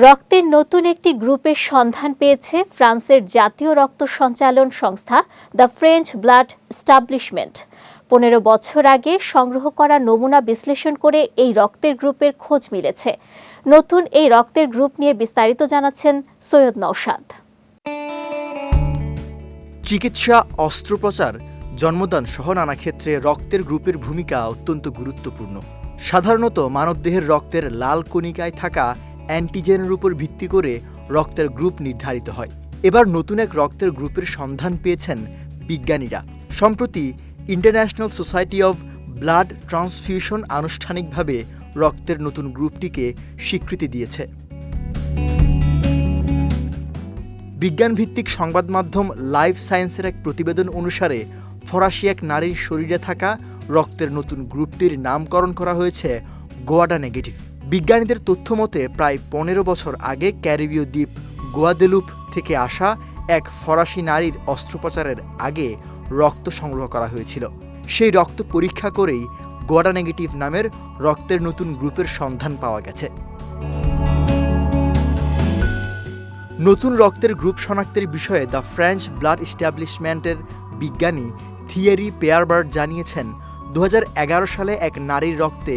রক্তের নতুন একটি গ্রুপের সন্ধান পেয়েছে ফ্রান্সের জাতীয় রক্ত সঞ্চালন সংস্থা দ্য ফ্রেঞ্চ ব্লাড এস্টাবলিশমেন্ট। 15 বছর আগে সংগ্রহ করা নমুনা বিশ্লেষণ করে এই রক্তের গ্রুপের খোঁজ মিলেছে। নতুন এই রক্তের গ্রুপ নিয়ে বিস্তারিত জানাচ্ছেন সৈয়দ নওশাদ। চিকিৎসা, অস্ত্রোপচার, জন্মদান সহ নানা ক্ষেত্রে রক্তের গ্রুপের ভূমিকা অত্যন্ত গুরুত্বপূর্ণ। সাধারণত মানবদেহের রক্তের লাল কণিকায় থাকা অ্যান্টিজেনের উপর ভিত্তি করে রক্তের গ্রুপ নির্ধারিত হয়। এবার নতুন এক রক্তের গ্রুপের সন্ধান পেয়েছেন বিজ্ঞানীরা। সম্প্রতি international society of blood transfusion আনুষ্ঠানিকভাবে রক্তের নতুন গ্রুপটিকে স্বীকৃতি দিয়েছে। বিজ্ঞানভিত্তিক সংবাদ মাধ্যম লাইফ সায়েন্সের এক প্রতিবেদন অনুসারে ফরাসি এক নারীর শরীরে থাকা রক্তের নতুন গ্রুপটির নামকরণ করা হয়েছে গোয়াডা নেগেটিভ। বিজ্ঞানীদের তথ্য মতে প্রায় 15 বছর আগে ক্যারিবীয় দ্বীপ গোয়াদেলুপ থেকে আসা এক ফরাসি নারীর অস্ত্রোপচারের আগে রক্ত সংগ্রহ করা হয়েছিল। সেই রক্ত পরীক্ষা করেই গোয়াডা নেগেটিভ নামের রক্তের নতুন গ্রুপের সন্ধান পাওয়া গেছে। নতুন রক্তের গ্রুপ শনাক্তের বিষয়ে দ্য ফ্রেঞ্চ ব্লাড এস্টাবলিশমেন্টের বিজ্ঞানী থিয়েরি পেয়ারবার্ট জানিয়েছেন, 2011 সালে এক নারীর রক্তে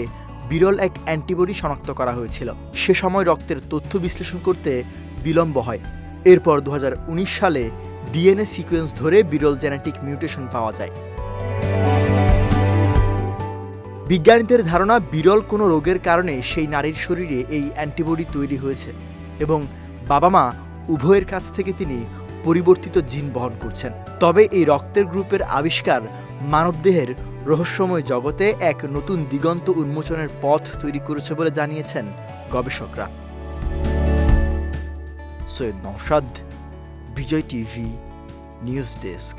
বিরল এক অ্যান্টিবডি শনাক্ত করা হয়েছিল। সে সময় রক্তের তথ্য বিশ্লেষণ করতে বিলম্ব হয়। এরপর 2019 সালে ডিএনএ সিকোয়েন্স ধরে বিরল জেনেটিক মিউটেশন পাওয়া যায়। বিজ্ঞানীদের ধারণা, বিরল কোনো রোগের কারণে সেই নারীর শরীরে এই অ্যান্টিবডি তৈরি হয়েছে এবং বাবা মা উভয়ের কাছ থেকে তিনি পরিবর্তিত জিন বহন করছেন। তবে এই রক্তের গ্রুপের আবিষ্কার মানবদেহের রহস্যময় জগতে এক নতুন দিগন্ত উন্মোচনের পথ তৈরি করেছে বলে জানিয়েছেন গবেষকরা। সৈয়দ নওশাদ, বিজয় টিভি, নিউজ ডেস্ক।